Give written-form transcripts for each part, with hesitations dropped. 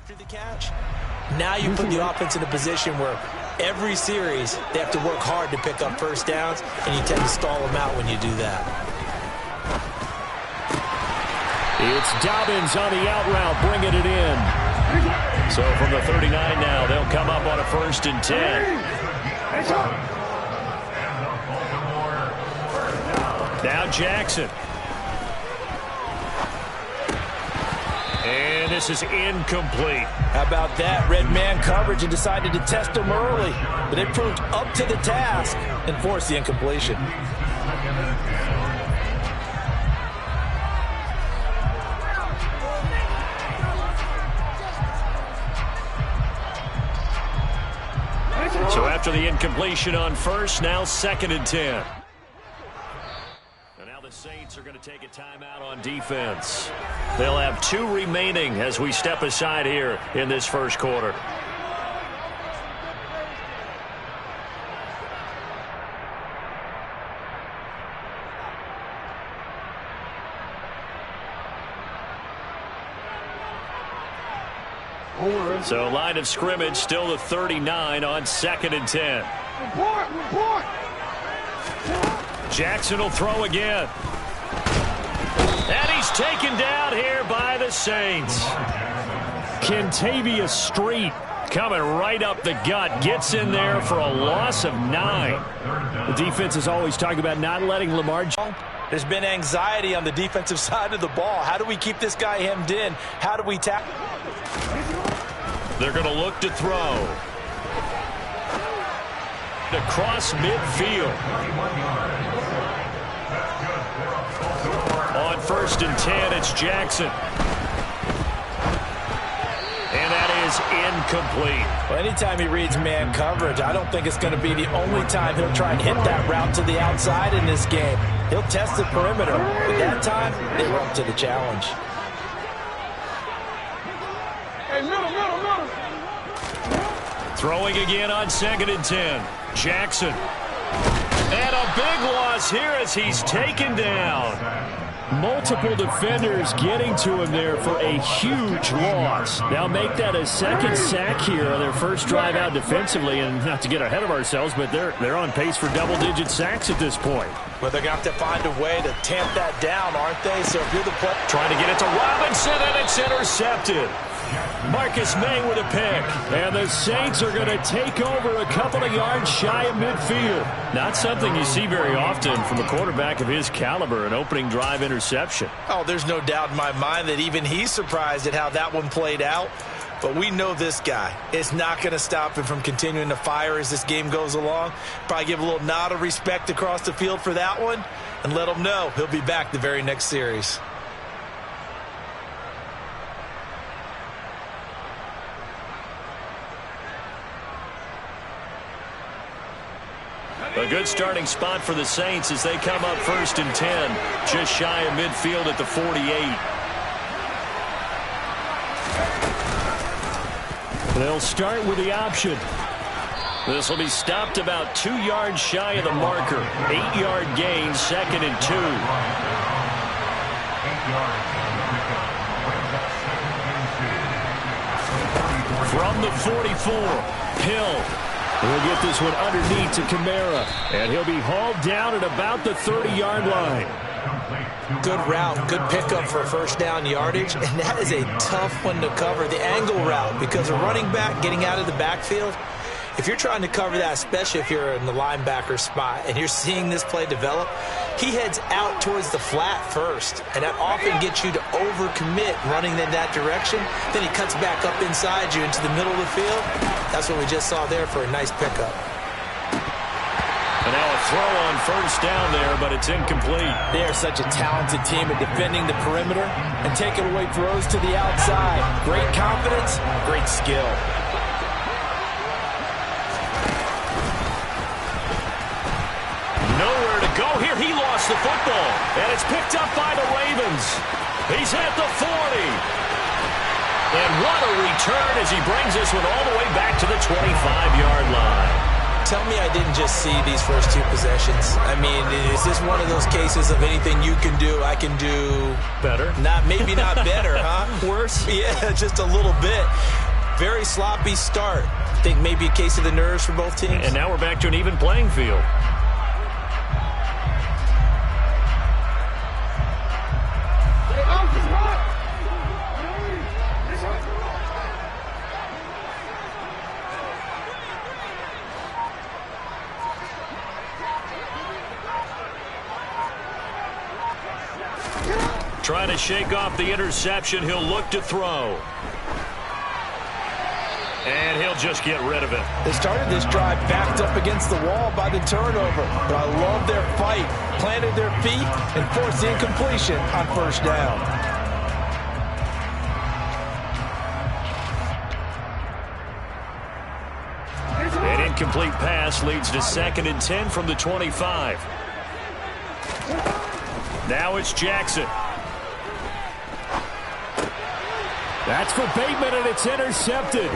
after the catch. Now you put the offense in a position where every series they have to work hard to pick up first downs, and you tend to stall them out when you do that. It's Dobbins on the out route, bringing it in. So from the 39 now, they'll come up on a 1st and 10. Now Jackson. And this is incomplete. How about that? Red man coverage and decided to test him early. But they proved up to the task and forced the incompletion. So after the incompletion on 1st, now 2nd and 10. And now the Saints are going to take a timeout on defense. They'll have 2 remaining as we step aside here in this 1st quarter. So line of scrimmage still the 39 on 2nd and 10. Report. Jackson will throw again. And he's taken down here by the Saints. Kentavious Street coming right up the gut. Gets in there for a loss of 9. The defense is always talking about not letting Lamar. There's been anxiety on the defensive side of the ball. How do we keep this guy hemmed in? How do we tackle? They're going to look to throw. Across midfield. On 1st and 10, it's Jackson. And that is incomplete. Well, anytime he reads man coverage, I don't think it's going to be the only time he'll try and hit that route to the outside in this game. He'll test the perimeter, but that time, they were up to the challenge. Hey, middle. Throwing again on 2nd and 10. Jackson. And a big loss here as he's taken down. Multiple defenders getting to him there for a huge loss. Now make that a 2nd sack here on their 1st drive out defensively. And not to get ahead of ourselves, but they're on pace for double-digit sacks at this point. Well, they're going to have to find a way to tamp that down, aren't they? So if you're the player trying to get it to Robinson, and it's intercepted. Marcus May with a pick. And the Saints are going to take over a couple of yards shy of midfield. Not something you see very often from a quarterback of his caliber, an opening drive interception. Oh, there's no doubt in my mind that even he's surprised at how that one played out. But we know this guy is not going to stop him from continuing to fire as this game goes along. Probably give a little nod of respect across the field for that one and let him know he'll be back the very next series. A good starting spot for the Saints as they come up 1st and 10, just shy of midfield at the 48. They'll start with the option. This will be stopped about 2 yards shy of the marker. 8-yard gain, 2nd and 2. From the 44, Hill. He'll get this one underneath to Kamara. And he'll be hauled down at about the 30-yard line. Good route, good pickup for 1st down yardage. And that is a tough one to cover, the angle route, because a running back getting out of the backfield, if you're trying to cover that, especially if you're in the linebacker spot and you're seeing this play develop, he heads out towards the flat first. And that often gets you to overcommit running in that direction. Then he cuts back up inside you into the middle of the field. That's what we just saw there for a nice pickup. And now a throw on 1st down there, but it's incomplete. They are such a talented team at defending the perimeter and taking away throws to the outside. Great confidence, great skill. Nowhere to go here. He lost the football, and it's picked up by the Ravens. He's at the 40. And what a return as he brings this one all the way back to the 25-yard line. tell me I didn't just see these first two possessions. I mean, is this one of those cases of anything you can do, I can do better? Maybe not better, huh? Worse? Yeah, just a little bit. Very sloppy start. I think maybe a case of the nerves for both teams. And now we're back to an even playing field. Trying to shake off the interception. He'll look to throw. And he'll just get rid of it. They started this drive backed up against the wall by the turnover. But I love their fight. Planted their feet and forced the incompletion on first down. An incomplete pass leads to 2nd and 10 from the 25. Now it's Jackson. That's for Bateman, and it's intercepted.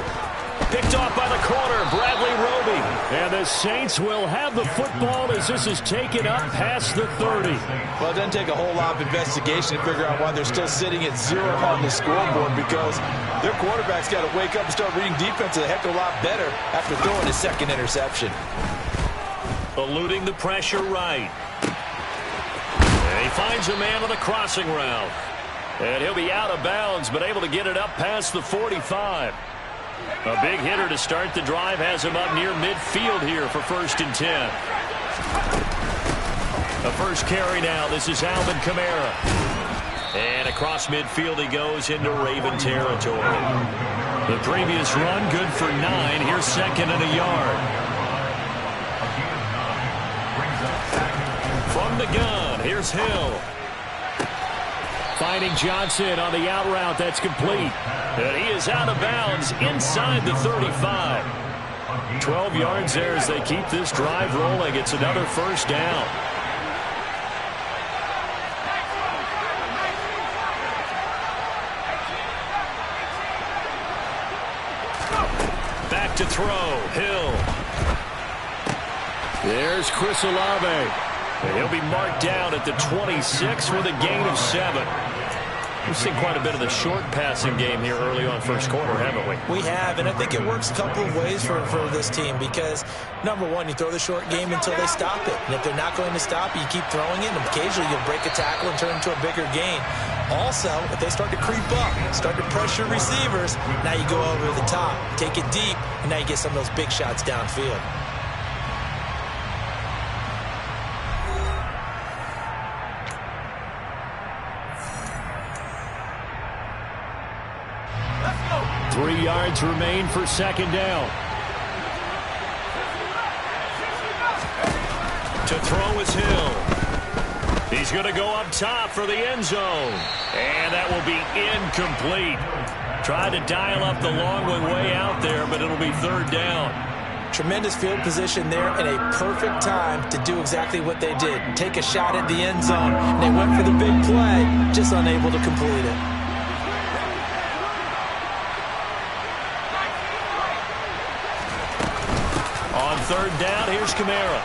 Picked off by the corner, Bradley Roby. And the Saints will have the football as this is taken up past the 30. Well, it doesn't take a whole lot of investigation to figure out why they're still sitting at 0 on the scoreboard, because their quarterback's got to wake up and start reading defense a heck of a lot better after throwing his second interception. Eluding the pressure right. And he finds a man on the crossing route. And he'll be out of bounds, but able to get it up past the 45. A big hitter to start the drive has him up near midfield here for 1st and 10. The first carry now. This is Alvin Kamara. And across midfield he goes into Raven territory. The previous run good for 9. Here's 2nd and a yard. From the gun, here's Hill. Finding Johnson on the out route. That's complete. And he is out of bounds inside the 35. 12 yards there as they keep this drive rolling. It's another first down. Back to throw. Hill. There's Chris Olave. And he'll be marked down at the 26 with a gain of 7. We've seen quite a bit of the short passing game here early on first quarter, haven't we? We have, and I think it works a couple of ways for this team because, number one, you throw the short game until they stop it. And if they're not going to stop it, you keep throwing it, and occasionally you'll break a tackle and turn into a bigger gain. Also, if they start to creep up, start to pressure receivers, now you go over the top, take it deep, and now you get some of those big shots downfield. Three yards remain for 2nd down. To throw is Hill. He's going to go up top for the end zone. And that will be incomplete. Tried to dial up the long one way out there, but it'll be 3rd down. Tremendous field position there and a perfect time to do exactly what they did. Take a shot at the end zone. And they went for the big play, just unable to complete it. On 3rd down, here's Kamara.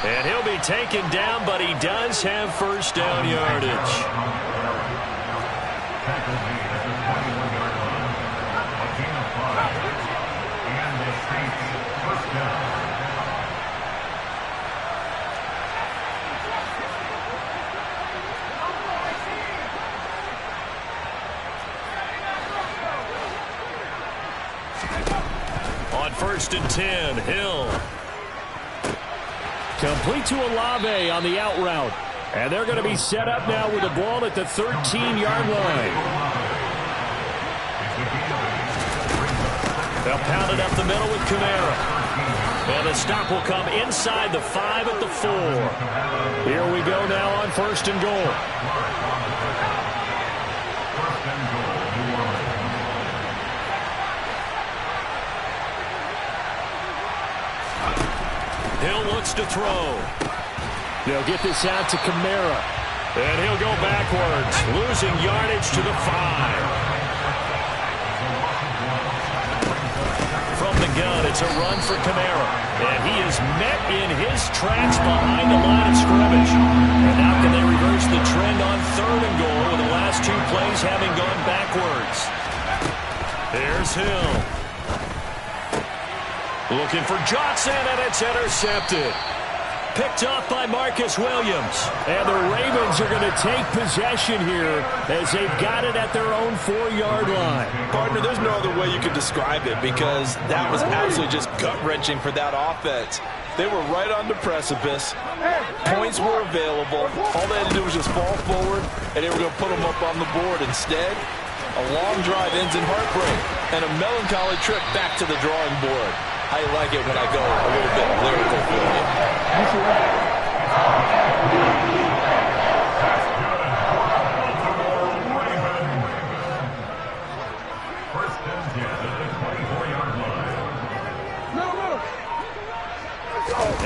And he'll be taken down, but he does have first down yardage. On 1st and 10, Hill. Complete to Olave on the out route. And they're going to be set up now with the ball at the 13-yard line. They'll pound it up the middle with Kamara. And the stop will come inside the 5 at the 4. Here we go now on 1st and goal. Hill looks to throw. They'll get this out to Kamara. And he'll go backwards, losing yardage to the 5. From the gun. It's a run for Kamara. And he is met in his tracks behind the line of scrimmage. And now can they reverse the trend on 3rd and goal with the last 2 plays having gone backwards. Here's Hill. Looking for Johnson, and it's intercepted. Picked off by Marcus Williams. And the Ravens are going to take possession here as they've got it at their own 4-yard line. Partner, there's no other way you could describe it because that was absolutely just gut-wrenching for that offense. They were right on the precipice. Points were available. All they had to do was just fall forward, and they were going to put them up on the board. Instead, a long drive ends in heartbreak and a melancholy trip back to the drawing board. I like it when I go a little bit lyrical for you.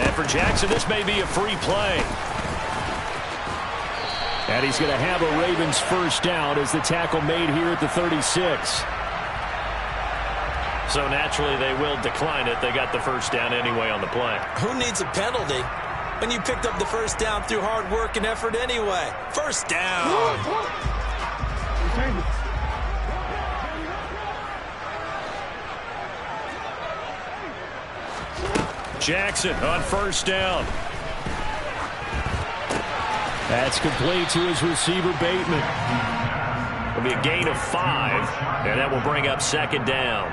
And for Jackson, this may be a free play. And he's going to have a Ravens first down as the tackle made here at the 36. So naturally they will decline it. They got the first down anyway on the play. Who needs a penalty when you picked up the first down through hard work and effort anyway? First down. Jackson on first down. That's complete to his receiver, Bateman. It'll be a gain of 5, and that will bring up 2nd down.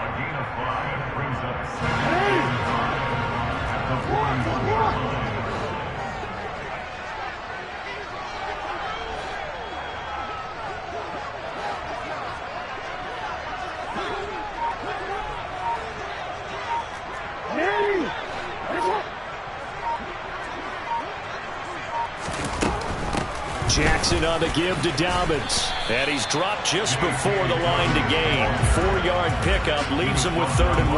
Jackson on the give to Dobbins. And he's dropped just before the line to gain. 4-yard pickup leaves him with 3rd and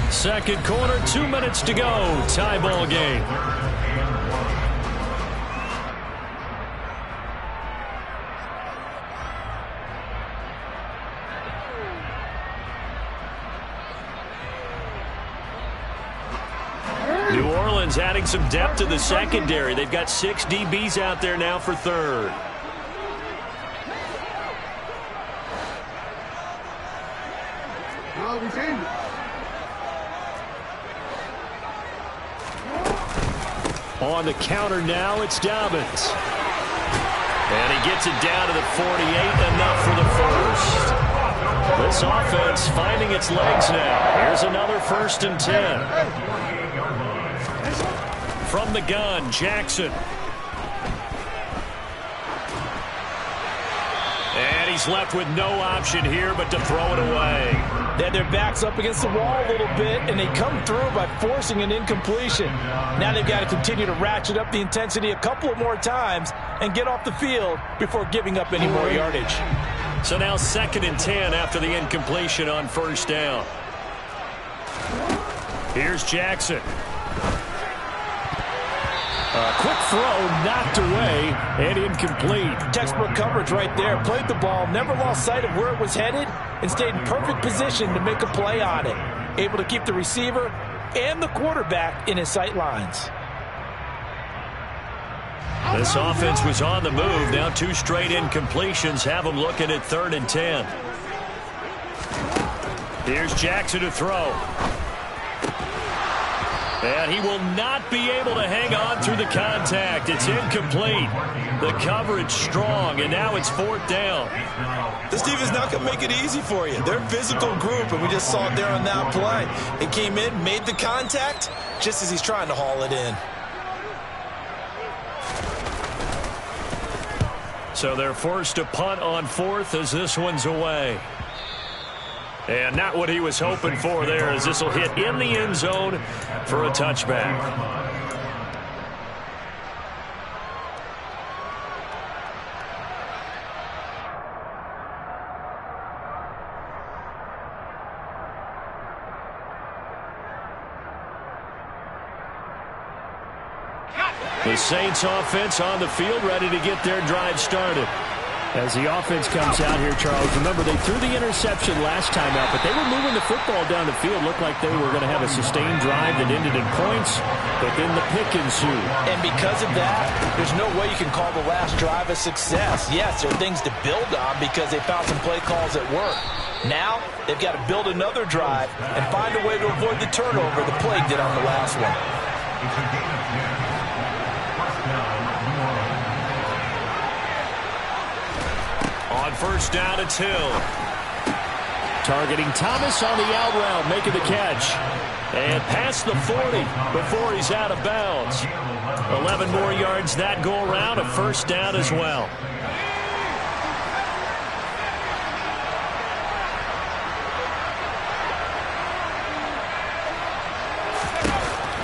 1. Second quarter, 2 minutes to go. Tie ball game. New Orleans adding some depth to the secondary. They've got 6 DBs out there now for 3rd. On the counter now, it's Dobbins. And he gets it down to the 48, enough for the first. This offense finding its legs now. Here's another 1st and 10. From the gun, Jackson. And he's left with no option here but to throw it away. They had their backs up against the wall a little bit, and they come through by forcing an incompletion. Now they've got to continue to ratchet up the intensity a couple of more times and get off the field before giving up any more yardage. So now 2nd and 10 after the incompletion on first down. Here's Jackson. Quick throw knocked away and incomplete. Textbook coverage right there. Played the ball, never lost sight of where it was headed, and stayed in perfect position to make a play on it. Able to keep the receiver and the quarterback in his sight lines. This offense was on the move. Now 2 straight incompletions have them looking at 3rd and 10. Here's Jackson to throw. And he will not be able to hang on through the contact. It's incomplete. The coverage strong, and now it's 4th down. This defense not going to make it easy for you. They're a physical group, and we just saw it there on that play. It came in, made the contact, just as he's trying to haul it in. So they're forced to punt on 4th as this one's away. And not what he was hoping for there, as this will hit in the end zone for a touchback. The Saints offense on the field, ready to get their drive started. As the offense comes out here, Charles, remember they threw the interception last time out, but they were moving the football down the field. Looked like they were going to have a sustained drive that ended in points, but then the pick ensued. And because of that, there's no way you can call the last drive a success. Yes, there are things to build on because they found some play calls that work. Now, they've got to build another drive and find a way to avoid the turnover the Plague did on the last one. On first down, it's Hill. Targeting Thomas on the out route, making the catch. And past the 40 before he's out of bounds. 11 more yards that go around, a first down as well.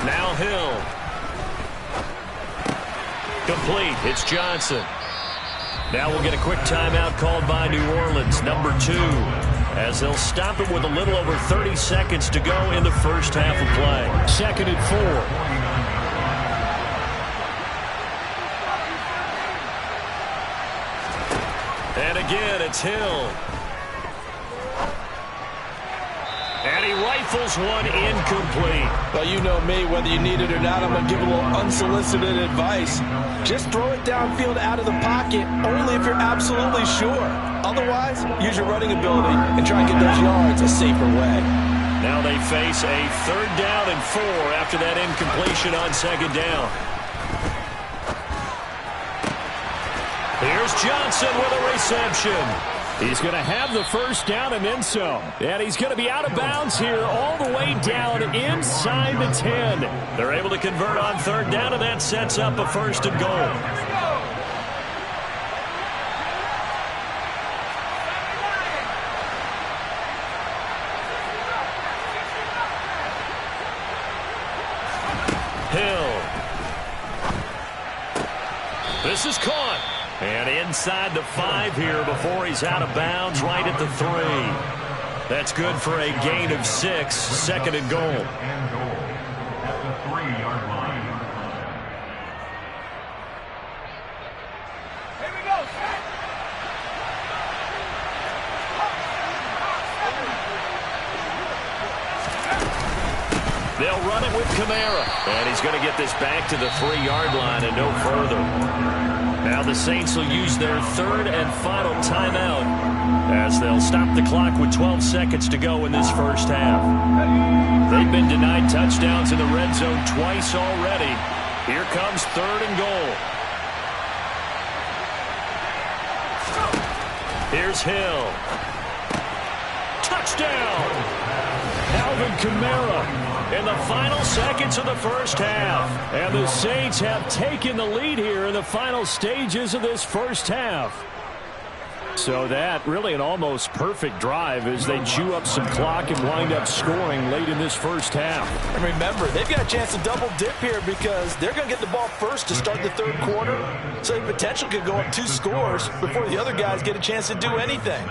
Now Hill. Complete. It's Johnson. Now we'll get a quick timeout called by New Orleans, number 2, as they'll stop it with a little over 30 seconds to go in the first half of play. 2nd and 4. And again, it's Hill. And he rifles one incomplete. Well, you know me, whether you need it or not, I'm going to give a little unsolicited advice. Just throw it downfield out of the pocket, only if you're absolutely sure. Otherwise, use your running ability and try and get those yards a safer way. Now they face a 3rd down and 4 after that incompletion on 2nd down. Here's Johnson with a reception. He's going to have the first down and then some. And he's going to be out of bounds here all the way down inside the 10. They're able to convert on 3rd down, and that sets up a 1st and goal. Hill. This is caught. And inside the 5 here before he's out of bounds, right at the 3. That's good for a gain of 6, 2nd and goal. At the 3-yard line. Here we go, They'll run it with Kamara. And he's going to get this back to the 3-yard line and no further. Now the Saints will use their 3rd and final timeout as they'll stop the clock with 12 seconds to go in this first half. They've been denied touchdowns in the red zone twice already. Here comes 3rd and goal. Here's Hill. Touchdown! Alvin Kamara in the final seconds of the first half. And the Saints have taken the lead here in the final stages of this first half. So that really an almost perfect drive as they chew up some clock and wind up scoring late in this first half. And remember, they've got a chance to double dip here because they're going to get the ball first to start the 3rd quarter. So the potential could go up 2 scores before the other guys get a chance to do anything.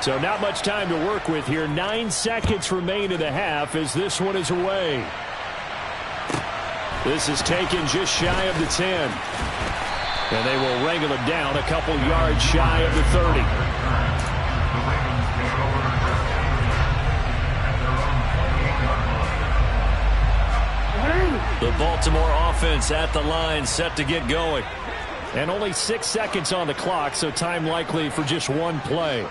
So not much time to work with here. 9 seconds remain in the half as this one is away. This is taken just shy of the 10. And they will wrangle it down a couple yards shy of the 30. The Baltimore offense at the line set to get going. And only 6 seconds on the clock, so time likely for just one play.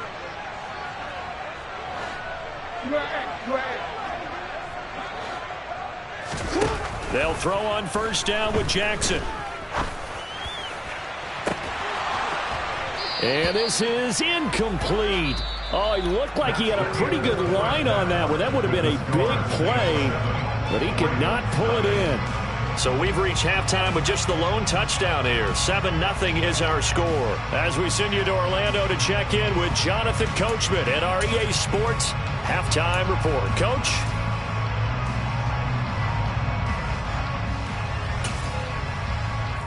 They'll throw on first down with Jackson. And this is incomplete. Oh, he looked like he had a pretty good line on that one. That would have been a big play, but he could not pull it in. So we've reached halftime with just the lone touchdown here. 7-0 is our score. As we send you to Orlando to check in with Jonathan Coachman at our EA Sports Halftime Report. Coach?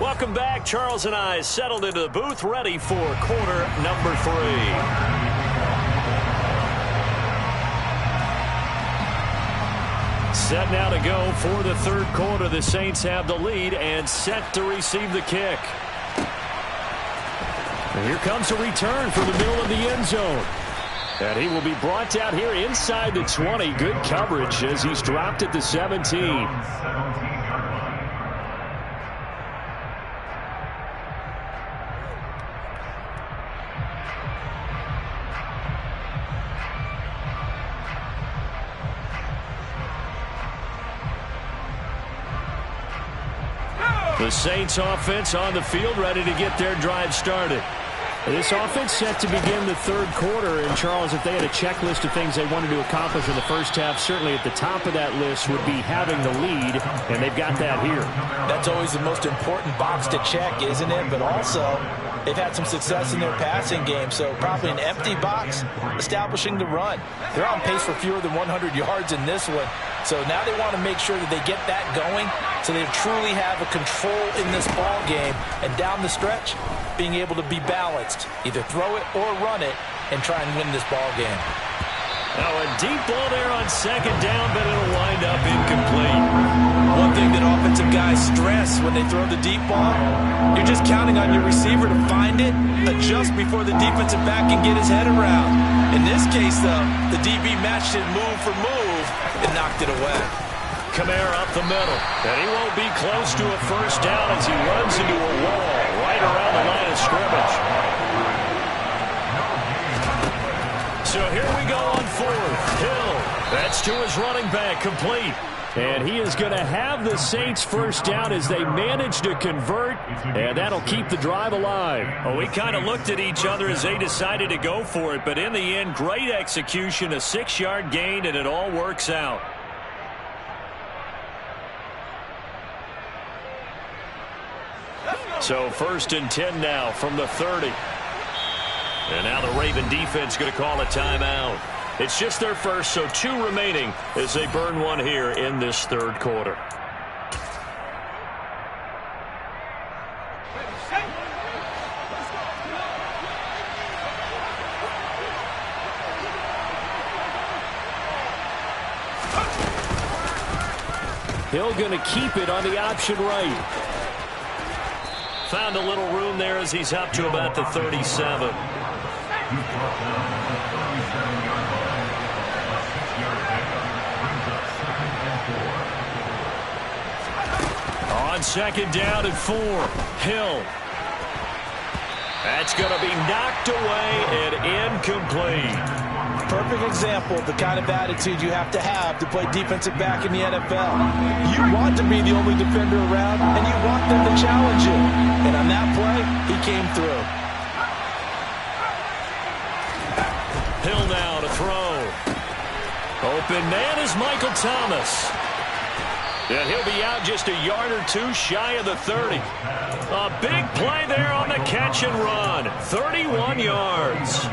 Welcome back. Charles and I settled into the booth ready for quarter number 3. Set now to go for the third quarter. The Saints have the lead and set to receive the kick. And here comes a return from the middle of the end zone. And he will be brought down here inside the 20. Good coverage as he's dropped at the 17. The Saints offense on the field, ready to get their drive started. This offense set to begin the third quarter. And, Charles, if they had a checklist of things they wanted to accomplish in the first half, certainly at the top of that list would be having the lead, and they've got that here. That's always the most important box to check, isn't it? But also, they've had some success in their passing game, so probably an empty box, establishing the run. They're on pace for fewer than 100 yards in this one, so now they want to make sure that they get that going so they truly have a control in this ball game, and down the stretch, being able to be balanced, either throw it or run it, and try and win this ball game. Now a deep ball there on second down, but it'll wind up incomplete. One thing that offensive guys stress when they throw the deep ball, you're just counting on your receiver to find it, adjust before the defensive back can get his head around. In this case, though, the DB matched it move for move and knocked it away. Kamara up the middle, and he won't be close to a first down as he runs into a wall right around the line of scrimmage. So here we go on fourth. Hill, that's to his running back, complete. And he is going to have the Saints first down as they manage to convert, and that'll keep the drive alive. Oh, we kind of looked at each other as they decided to go for it, but in the end, great execution, a 6-yard gain, and it all works out. So first and 10 now from the 30. And now the Raven defense going to call a timeout. It's just their first, so 2 remaining as they burn one here in this third quarter. Hill going to keep it on the option right. Found a little room there as he's up to about the 37. On second down and 4, Hill. That's going to be knocked away and incomplete. Perfect example of the kind of attitude you have to play defensive back in the NFL. You want to be the only defender around, and you want them to challenge you. And on that play, he came through. Hill now to throw. Open man is Michael Thomas. And he'll be out just a yard or 2 shy of the 30. A big play there on the catch and run. 31 yards.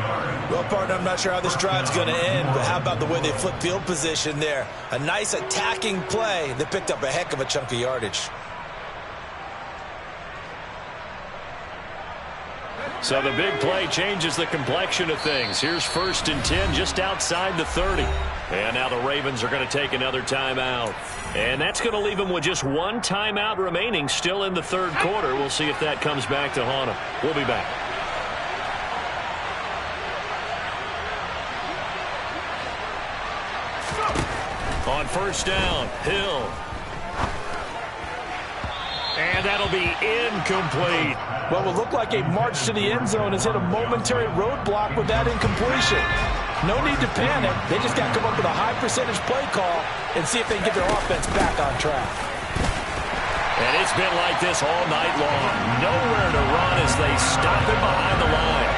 Well, partner, I'm not sure how this drive's going to end, but how about the way they flip field position there? A nice attacking play that picked up a heck of a chunk of yardage. So the big play changes the complexion of things. Here's first and 10 just outside the 30. And now the Ravens are going to take another timeout. And that's going to leave them with just 1 timeout remaining still in the third quarter. We'll see if that comes back to haunt them. We'll be back. On first down, Hill. And that'll be incomplete. What will look like a march to the end zone has hit a momentary roadblock with that incompletion. No need to panic. They just got to come up with a high percentage play call and see if they can get their offense back on track. And it's been like this all night long. Nowhere to run as they stop him behind the line.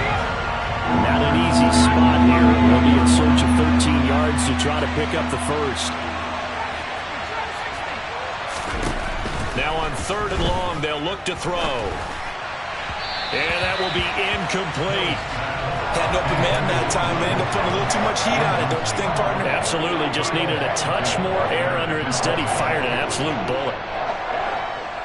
Not an easy spot here. They'll be in search of 13 yards to try to pick up the first. Now on third and long, they'll look to throw. And that will be incomplete. Had an open man that time, but ended up putting a little too much heat on it, don't you think, partner? Absolutely. Just needed a touch more air under it. Instead, he fired an absolute bullet.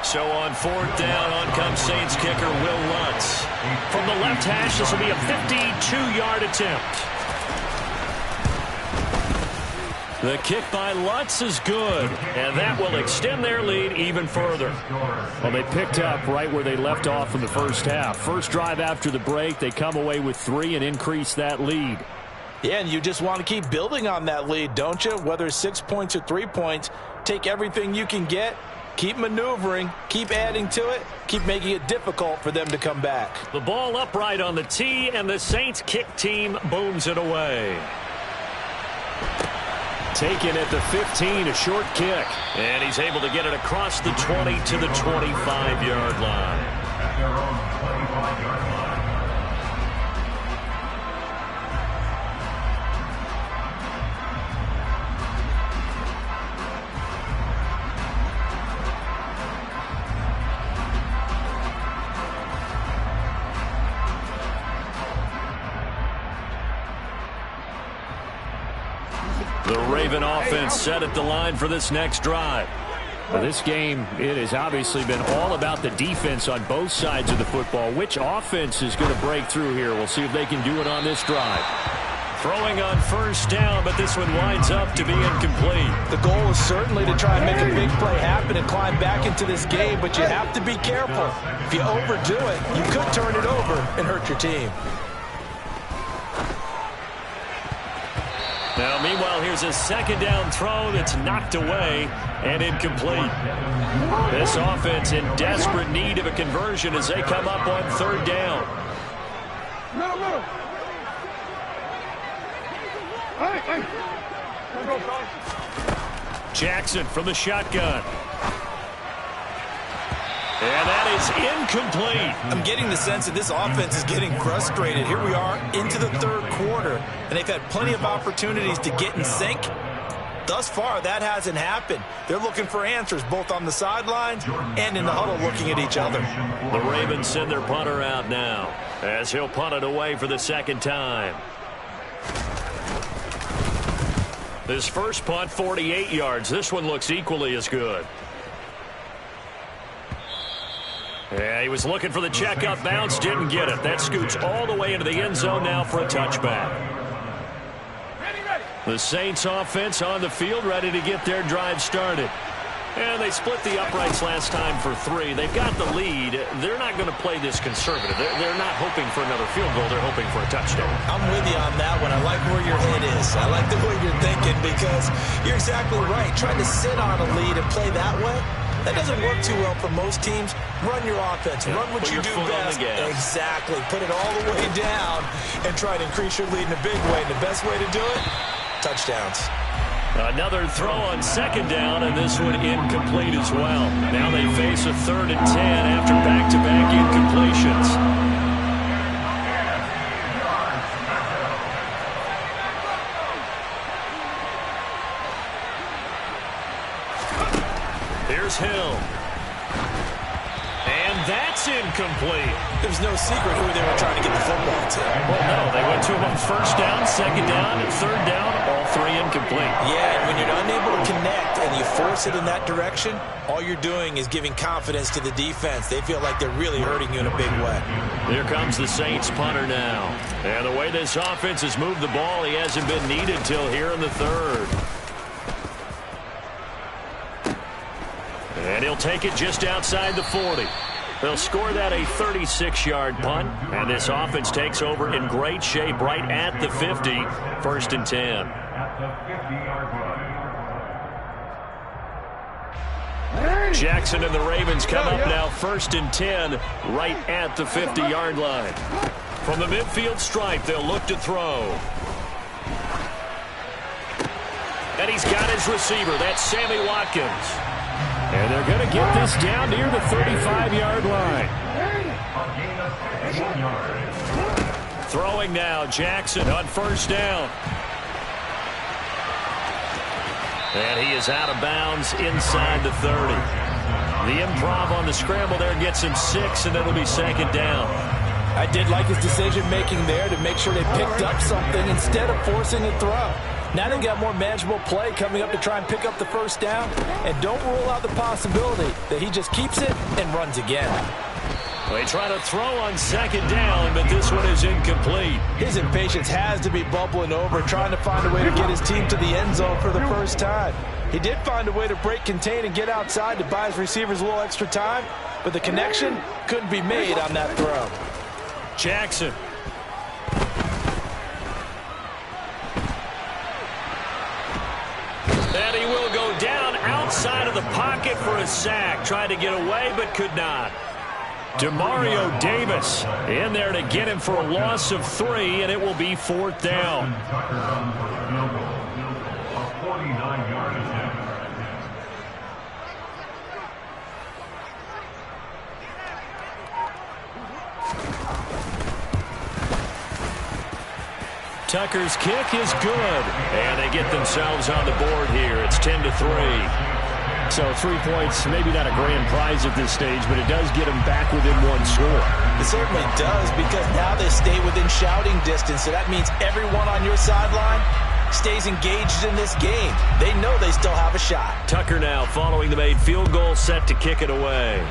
So on fourth down, on comes Saints kicker Will Lutz. From the left hash, this will be a 52-yard attempt. The kick by Lutz is good, and that will extend their lead even further. Well, they picked up right where they left off in the first half. First drive after the break, they come away with 3 and increase that lead. Yeah, and you just want to keep building on that lead, don't you? Whether it's 6 points or 3 points, take everything you can get, keep maneuvering, keep adding to it, keep making it difficult for them to come back. The ball upright on the tee, and the Saints kick team booms it away. Taken at the 15, a short kick. And he's able to get it across the 20 to the 25-yard line. At their own 25-yard line. The Raven offense set at the line for this next drive. For this game, it has obviously been all about the defense on both sides of the football. Which offense is going to break through here? We'll see if they can do it on this drive. Throwing on first down, but this one winds up to be incomplete. The goal is certainly to try and make a big play happen and climb back into this game, but you have to be careful. If you overdo it, you could turn it over and hurt your team. Now, meanwhile, here's a second down throw that's knocked away and incomplete. This offense in desperate need of a conversion as they come up on third down. Jackson from the shotgun. And that is incomplete. I'm getting the sense that this offense is getting frustrated. Here we are into the third quarter, and they've had plenty of opportunities to get in sync. Thus far, that hasn't happened. They're looking for answers both on the sidelines and in the huddle looking at each other. The Ravens send their punter out now as he'll punt it away for the second time. This first punt, 48 yards. This one looks equally as good. Yeah, he was looking for the check-up bounce, didn't get it. That scoots all the way into the end zone now for a touchback. The Saints offense on the field, ready to get their drive started. And they split the uprights last time for 3. They've got the lead. They're not going to play this conservative. They're not hoping for another field goal. They're hoping for a touchdown. I'm with you on that one. I like where your head is. I like the way you're thinking because you're exactly right. Trying to sit on a lead and play that way, that doesn't work too well for most teams. Run your offense. Run what you do best. Exactly. Put it all the way down and try to increase your lead in a big way. And the best way to do it, touchdowns. Another throw on second down, and this one incomplete as well. Now they face a 3rd and 10 after back-to-back incompletions. Here's Hill. And that's incomplete. There's no secret who they were trying to get the football to. Well, no, they went to him on first down, second down, and third down, all 3 incomplete. Yeah, and when you're unable to connect and you force it in that direction, all you're doing is giving confidence to the defense. They feel like they're really hurting you in a big way. Here comes the Saints punter now. And the way this offense has moved the ball, he hasn't been needed till here in the third. And he'll take it just outside the 40. They'll score that a 36-yard punt, and this offense takes over in great shape right at the 50, 1st and 10. At the 50-yard line. Jackson and the Ravens come up now 1st and 10 right at the 50-yard line. From the midfield stripe, they'll look to throw. And he's got his receiver. That's Sammy Watkins. And they're going to get this down near the 35-yard line. Throwing now, Jackson on first down. And he is out of bounds inside the 30. The improv on the scramble there gets him 6, and it'll be second down. I did like his decision-making there to make sure they picked up something instead of forcing a throw. Now they've got more manageable play coming up to try and pick up the first down. And don't rule out the possibility that he just keeps it and runs again. They try to throw on second down, but this one is incomplete. His impatience has to be bubbling over, trying to find a way to get his team to the end zone for the first time. He did find a way to break contain and get outside to buy his receivers a little extra time, but the connection couldn't be made on that throw. Jackson. And he will go down outside of the pocket for a sack. Tried to get away, but could not. Demario Davis in there to get him for a loss of 3, and it will be 4th down. Tucker runs for a field goal. A 49-yard attempt. Tucker's kick is good, and they get themselves on the board here. It's 10-3. So 3 points, maybe not a grand prize at this stage, but it does get them back within 1 score. It certainly does, because now they stay within shouting distance, so that means everyone on your sideline stays engaged in this game. They know they still have a shot. Tucker now following the made field goal, set to kick it away.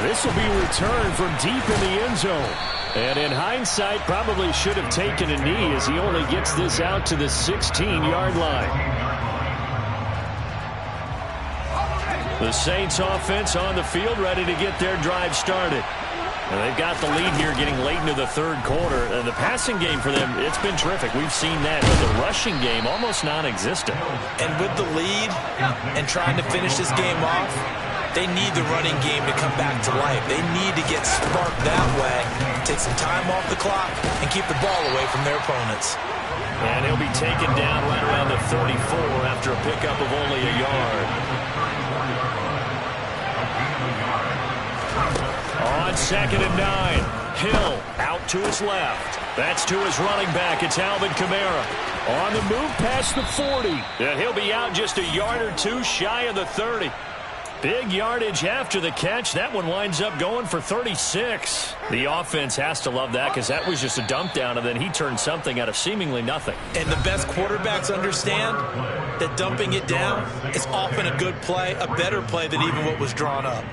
This will be returned from deep in the end zone. And in hindsight, probably should have taken a knee as he only gets this out to the 16-yard line. The Saints offense on the field, ready to get their drive started. And they've got the lead here getting late into the 3rd quarter. And the passing game for them, it's been terrific. We've seen that. But the rushing game, almost non-existent. And with the lead and trying to finish this game off, they need the running game to come back to life. They need to get sparked that way, take some time off the clock, and keep the ball away from their opponents. And he'll be taken down right around the 34 after a pickup of only a yard. On 2nd and 9, Hill out to his left. That's to his running back. It's Alvin Kamara. On the move past the 40. And he'll be out just a yard or 2 shy of the 30. Big yardage after the catch. That one winds up going for 36. The offense has to love that because that was just a dump down, and then he turned something out of seemingly nothing. And the best quarterbacks understand that dumping it down is often a good play, a better play than even what was drawn up.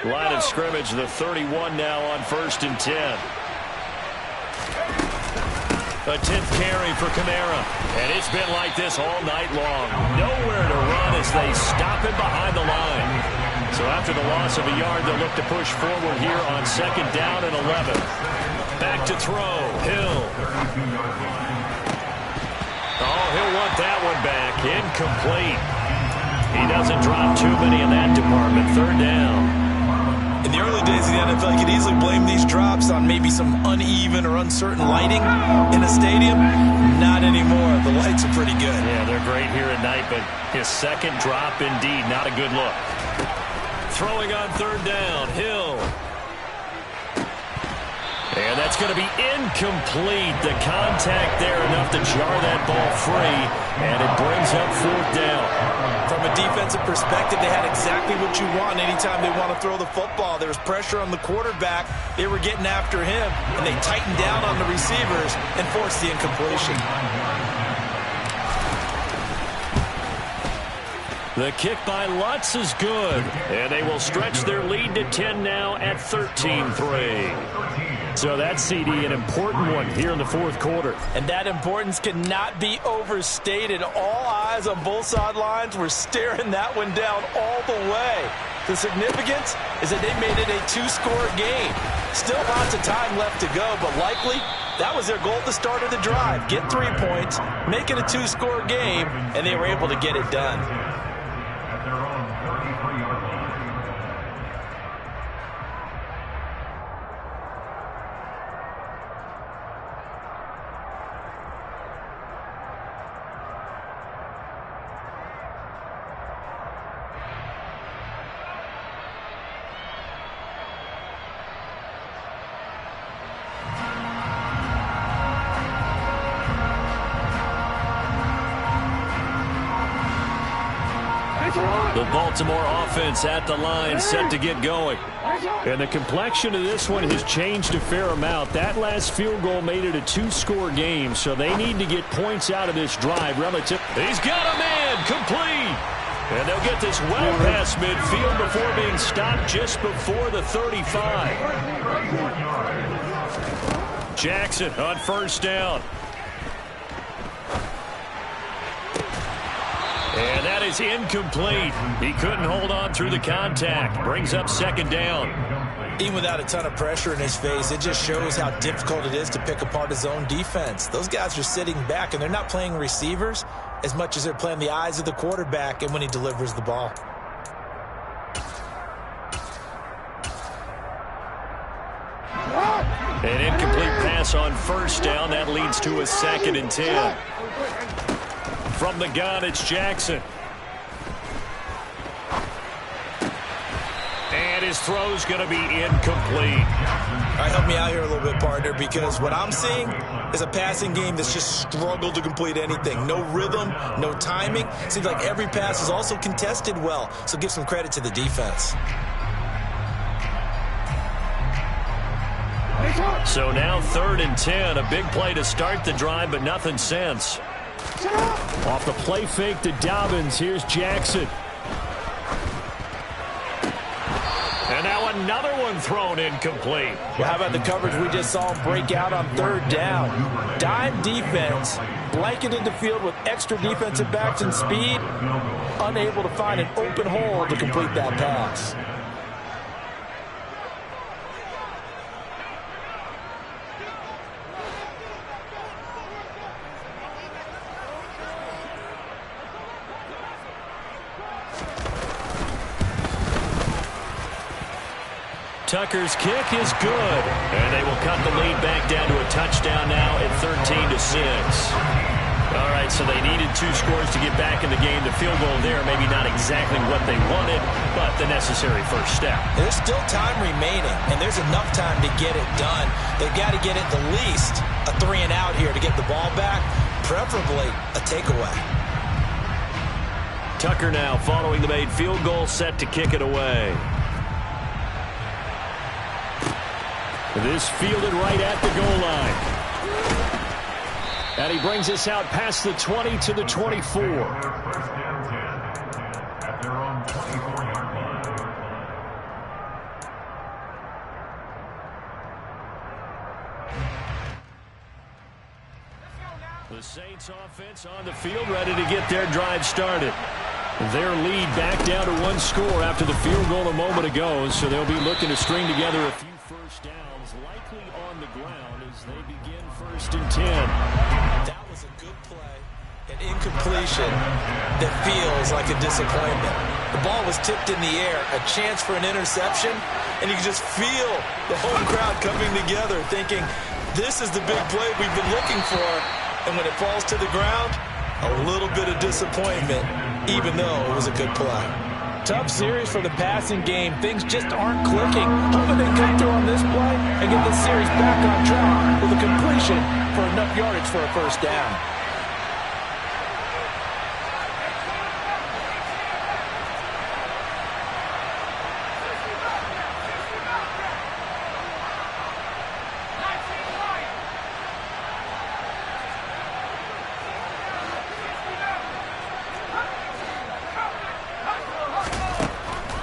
Line of scrimmage, the 31 now on 1st and 10. A 10th carry for Kamara. And it's been like this all night long. Nowhere to run as they stop him behind the line. So after the loss of a yard, they'll look to push forward here on 2nd down and 11. Back to throw. Hill. Oh, he'll want that one back. Incomplete. He doesn't drop too many in that department. 3rd down. In the early days of the NFL, you could easily blame these drops on maybe some uneven or uncertain lighting in a stadium. Not anymore. The lights are pretty good. Yeah, they're great here at night, but his 2nd drop, indeed, not a good look. Throwing on 3rd down, Hill. And that's going to be incomplete. The contact there enough to jar that ball free, and it brings up 4th down. From a defensive perspective, they had exactly what you want anytime they want to throw the football. There was pressure on the quarterback. They were getting after him, and they tightened down on the receivers and forced the incompletion. The kick by Lutz is good, and they will stretch their lead to 10 now at 13-3. So that CD, an important one here in the 4th quarter. And that importance cannot be overstated. All eyes on both sidelines were staring that one down all the way. The significance is that they made it a 2-score game. Still lots of time left to go, but likely that was their goal at the start of the drive. Get 3 points, make it a 2-score game, and they were able to get it done. At their own 33-yard line. The Baltimore offense at the line, set to get going. And the complexion of this one has changed a fair amount. That last field goal made it a two-score game, so they need to get points out of this drive relative. He's got a man, complete. And they'll get this well past midfield before being stopped just before the 35. Jackson on first down. And that is incomplete. He couldn't hold on through the contact. Brings up second down. Even without a ton of pressure in his face, it just shows how difficult it is to pick apart his own defense. Those guys are sitting back, and they're not playing receivers as much as they're playing the eyes of the quarterback and when he delivers the ball. An incomplete pass on first down. That leads to a 2nd and 10. From the gun, it's Jackson. And his throw's going to be incomplete. All right, help me out here a little bit, partner, because what I'm seeing is a passing game that's just struggled to complete anything. No rhythm, no timing. Seems like every pass is also contested well, so give some credit to the defense. So now 3rd and 10. A big play to start the drive, but nothing since. Off the play fake to Dobbins. Here's Jackson. And now another one thrown incomplete. Well, how about the coverage we just saw him break out on 3rd down? Dime defense, blanketed the field with extra defensive backs and speed, unable to find an open hole to complete that pass. Tucker's kick is good. And they will cut the lead back down to a touchdown now at 13-6. All right, so they needed 2 scores to get back in the game. The field goal there, maybe not exactly what they wanted, but the necessary first step. There's still time remaining, and there's enough time to get it done. They've got to get at the least a 3 and out here to get the ball back, preferably a takeaway. Tucker now following the made field goal, set to kick it away. This fielded right at the goal line. And he brings us out past the 20 to the 24. First down 10 at their own 24-yard line. The Saints offense on the field, ready to get their drive started. Their lead back down to 1 score after the field goal a moment ago, so they'll be looking to string together a few first downs, likely on the ground as they begin 1st and 10. That was a good play, an incompletion that feels like a disappointment. The ball was tipped in the air, a chance for an interception, and you can just feel the home crowd coming together thinking, this is the big play we've been looking for. And when it falls to the ground, a little bit of disappointment, even though it was a good play. Tough series for the passing game. Things just aren't clicking. Hoping they come through on this play and get this series back on track with a completion for enough yardage for a first down.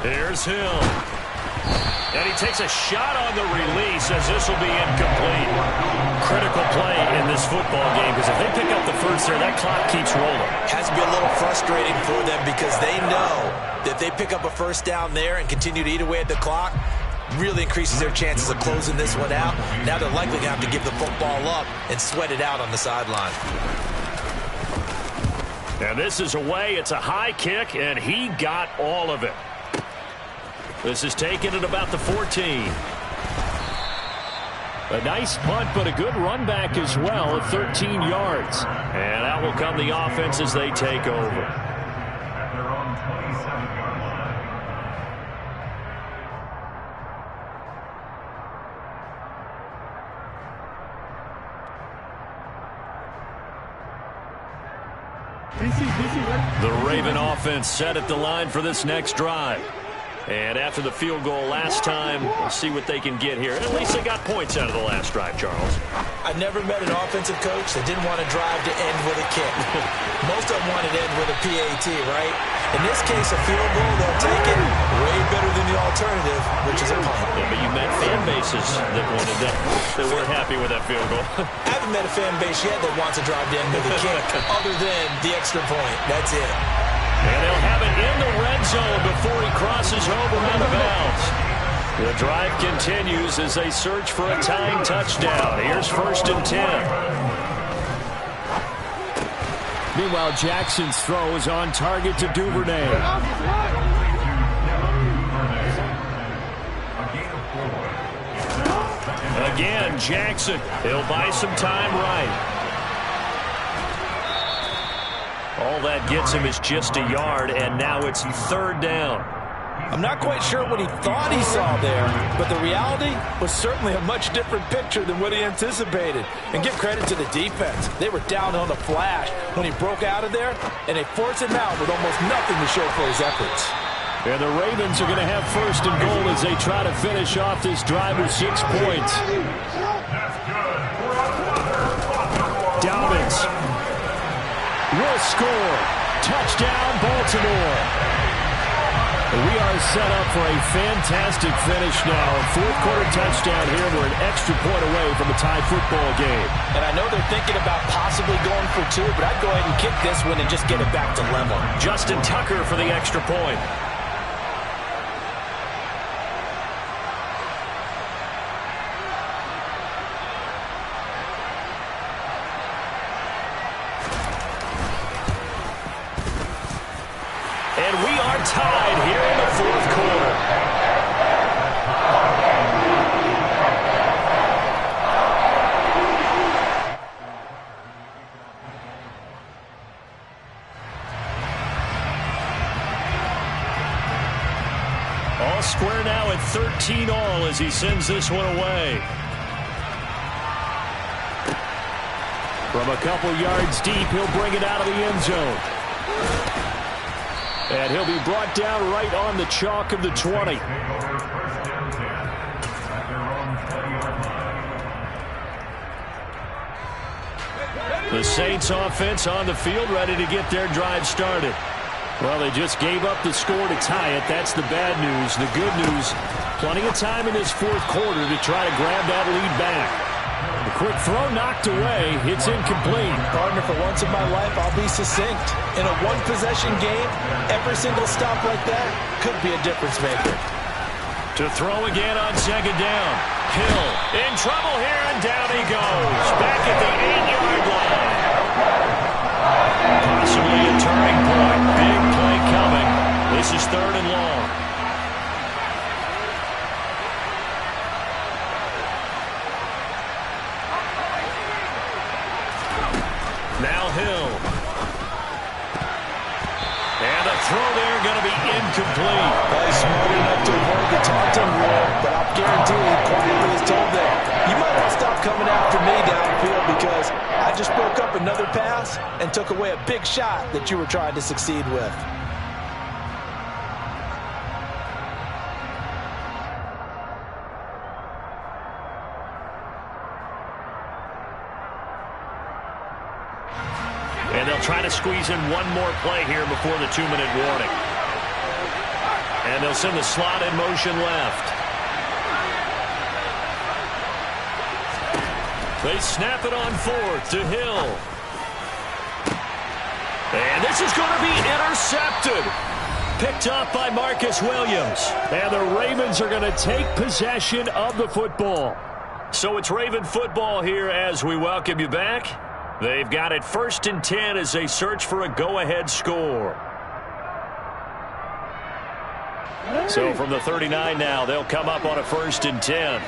Here's Hill. And he takes a shot on the release as this will be incomplete. Critical play in this football game because if they pick up the first there, that clock keeps rolling. Has to be a little frustrating for them because they know that if they pick up a first down there and continue to eat away at the clock, really increases their chances of closing this one out. Now they're likely going to have to give the football up and sweat it out on the sideline. And this is away. It's a high kick, and he got all of it. This is taken at about the 14. A nice punt, but a good run back as well at 13 yards. And out will come the offense as they take over. At their own 27-yard line. The Raven offense set at the line for this next drive. And after the field goal last time, we'll see what they can get here. At least they got points out of the last drive, Charles. I've never met an offensive coach that didn't want to drive to end with a kick. Most of them wanted to end with a PAT, right? In this case, a field goal, they'll take it way better than the alternative, which is a punt. Yeah, but you met fan bases that wanted that. They weren't happy with that field goal. I haven't met a fan base yet that wants to drive to end with a kick other than the extra point. That's it. And they'll have it in the red zone before he crosses over out of bounds. The drive continues as they search for a tying touchdown. Here's 1st and 10. Meanwhile, Jackson's throw is on target to Duvernay. Again, Jackson. He'll buy some time right. All that gets him is just a yard, and now it's 3rd down. I'm not quite sure what he thought he saw there, but the reality was certainly a much different picture than what he anticipated. And give credit to the defense. They were down on the flash when he broke out of there, and they forced him out with almost nothing to show for his efforts. And the Ravens are going to have 1st and goal as they try to finish off this drive with 6 points. Dobbins will score. Touchdown, Baltimore. We are set up for a fantastic finish now. A 4th quarter touchdown here. We're an extra point away from a tie football game. And I know they're thinking about possibly going for 2, but I'd go ahead and kick this one and just get it back to level. Justin Tucker for the extra point. And we are tied here in the 4th quarter. All square now at 13 all as he sends this one away. From a couple yards deep, he'll bring it out of the end zone. And he'll be brought down right on the chalk of the 20. The Saints offense on the field ready to get their drive started. Well, they just gave up the score to tie it. That's the bad news. The good news, plenty of time in this 4th quarter to try to grab that lead back. The quick throw knocked away. It's incomplete. Partner, for once in my life, I'll be succinct. In a one-possession game, every single stop like that could be a difference maker. To throw again on 2nd down. Hill in trouble here, and down he goes. Back at the 8-yard line. Possibly a turning point. Big play coming. This is 3rd and long. Now Hill. And a throw there going to be incomplete. He's smart enough to avoid the taunting rule, but I'll guarantee he quietly is told that you might want to stop coming after me downfield because I just broke up another pass and took away a big shot that you were trying to succeed with. And they'll try to squeeze in one more play here before the 2-minute warning. And they'll send the slot in motion left. They snap it on 4th to Hill. And this is going to be intercepted. Picked up by Marcus Williams. And the Ravens are going to take possession of the football. So it's Raven football here as we welcome you back. They've got it 1st and 10 as they search for a go-ahead score. So from the 39 now, they'll come up on a 1st and 10.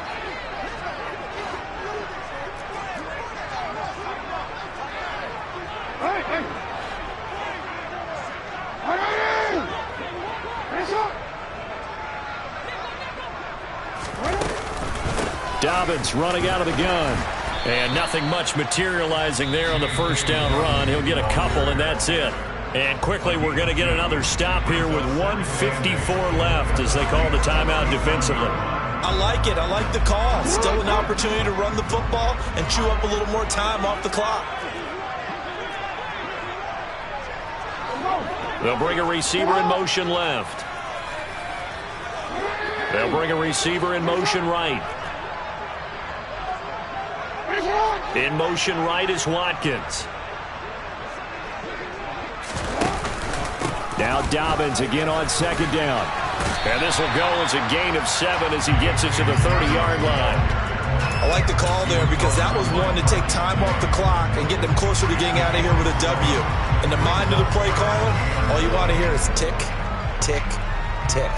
Dobbins running out of the gun. And nothing much materializing there on the 1st down run. He'll get a couple, and that's it. And quickly, we're going to get another stop here with 1:54 left as they call the timeout defensively. I like it. I like the call. Still an opportunity to run the football and chew up a little more time off the clock. They'll bring a receiver in motion left. They'll bring a receiver in motion right. In motion right is Watkins. Now Dobbins again on second down. And this will go as a gain of 7 as he gets it to the 30-yard line. I like the call there because that was one to take time off the clock and get them closer to getting out of here with a W. In the mind of the play caller, all you want to hear is tick, tick, tick.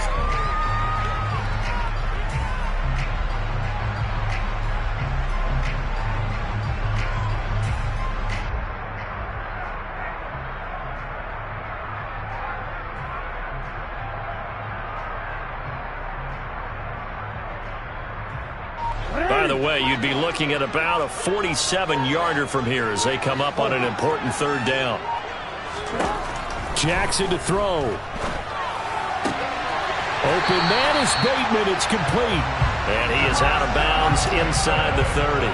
By the way, you'd be looking at about a 47-yarder from here as they come up on an important third down. Jackson to throw. Open man is Bateman. It's complete. And he is out of bounds inside the 30.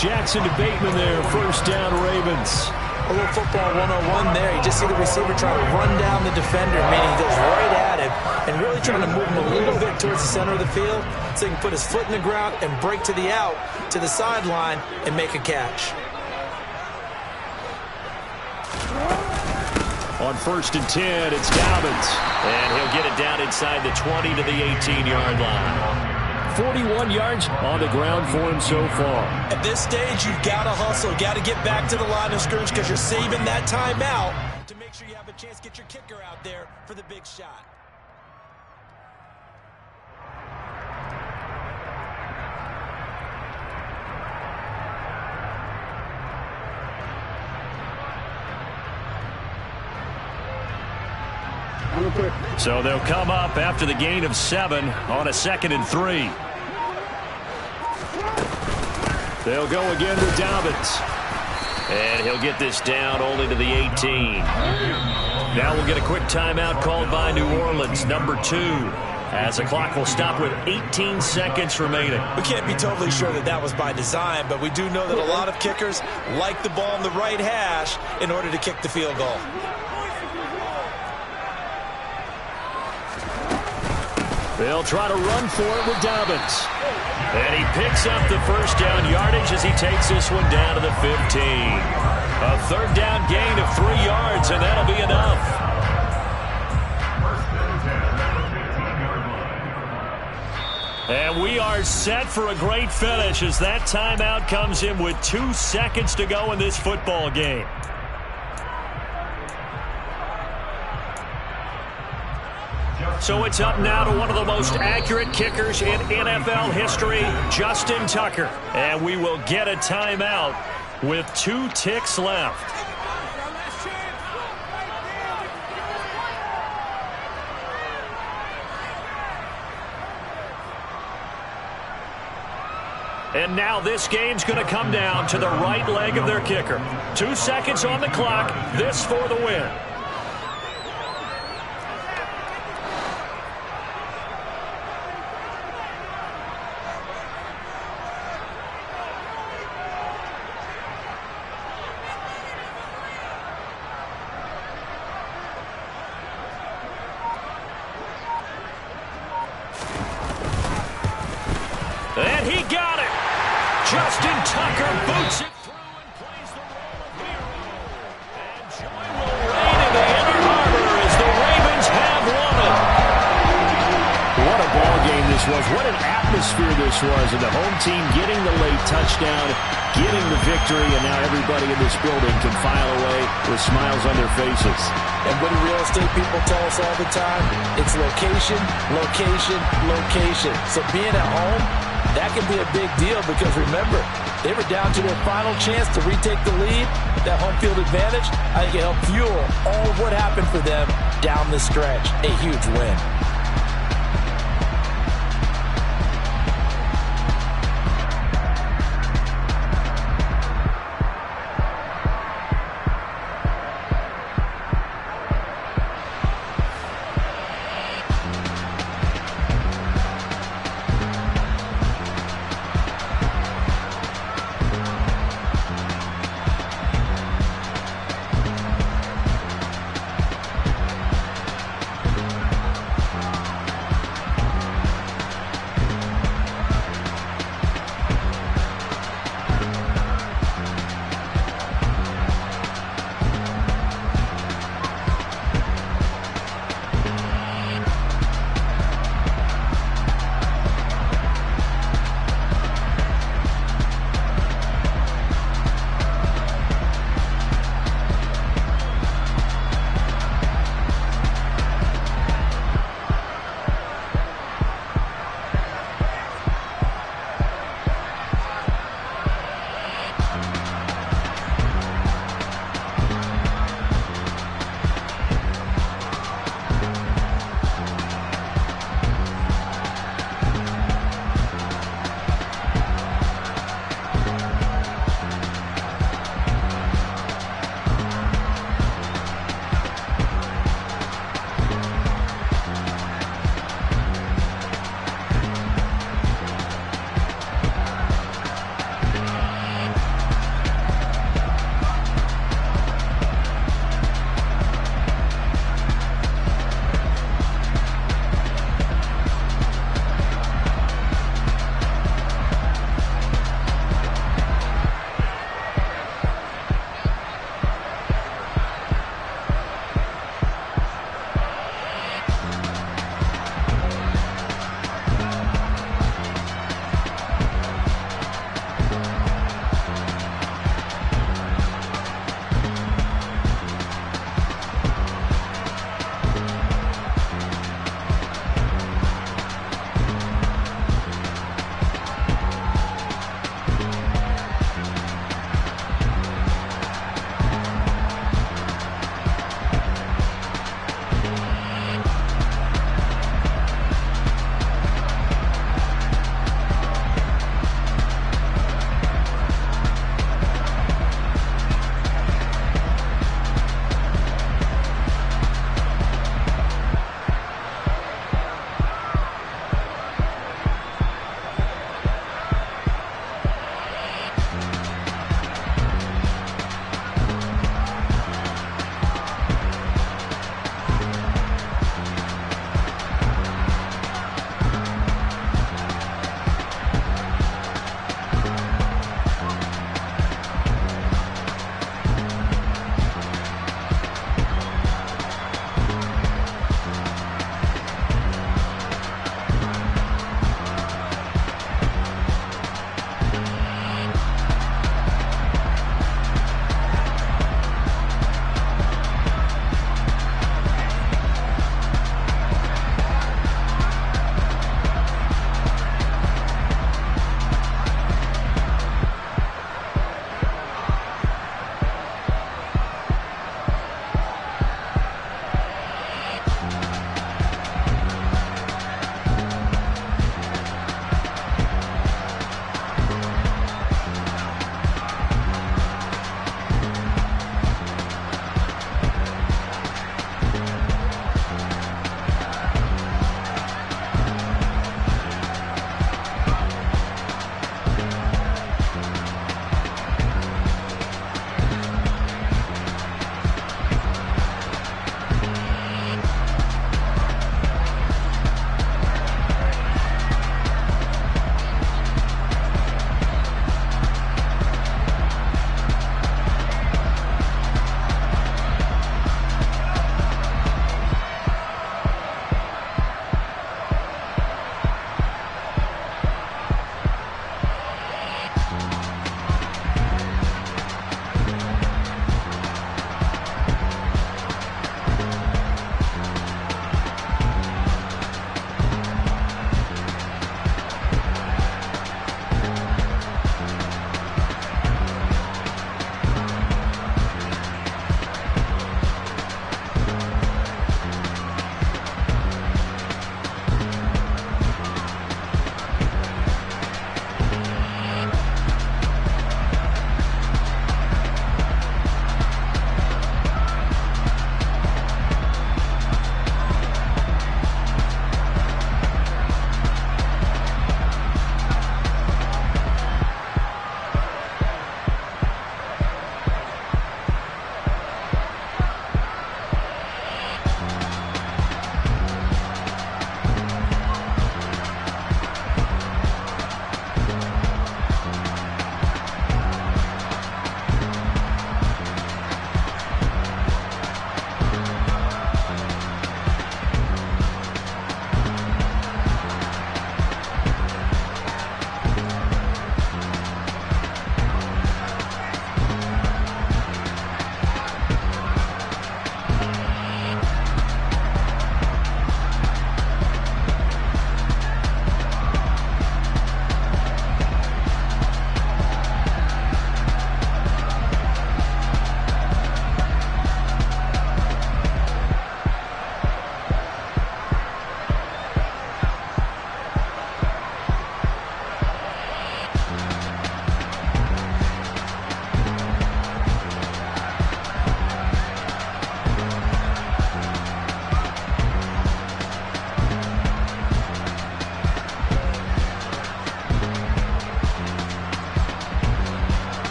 Jackson to Bateman there. First down, Ravens. A little football 101 there. You just see the receiver trying to run down the defender, meaning he goes right at him and really trying to move him a little bit towards the center of the field so he can put his foot in the ground and break to the out, to the sideline, and make a catch. On 1st and 10, it's Dobbins. And he'll get it down inside the 20 to the 18-yard line. 41 yards on the ground for him so far. At this stage, you've got to hustle. Got to get back to the line of scrimmage because you're saving that timeout to make sure you have a chance to get your kicker out there for the big shot. So they'll come up after the gain of 7 on a 2nd and 3. They'll go again with Dobbins. And he'll get this down only to the 18. Now we'll get a quick timeout called by New Orleans, number 2, as the clock will stop with 18 seconds remaining. We can't be totally sure that that was by design, but we do know that a lot of kickers like the ball on the right hash in order to kick the field goal. They'll try to run for it with Dobbins. And he picks up the first down yardage as he takes this one down to the 15. A third down gain of 3 yards, and that'll be enough. And we are set for a great finish as that timeout comes in with 2 seconds to go in this football game. So it's up now to one of the most accurate kickers in NFL history, Justin Tucker. And we will get a timeout with 2 ticks left. And now this game's going to come down to the right leg of their kicker. 2 seconds on the clock. This for the win. And he got it. Justin Tucker boots it through and plays the role of hero. And joy will reign in the Inner Harbor as the Ravens have won it. What a ball game this was. What an atmosphere this was. And the home team getting the late touchdown, getting the victory, and now everybody in this building can file away with smiles on their faces. And what do real estate people tell us all the time? It's location, location, location. So being at home, that can be a big deal because remember, they were down to their final chance to retake the lead. That home field advantage, I think it helped fuel all of what happened for them down the stretch. A huge win.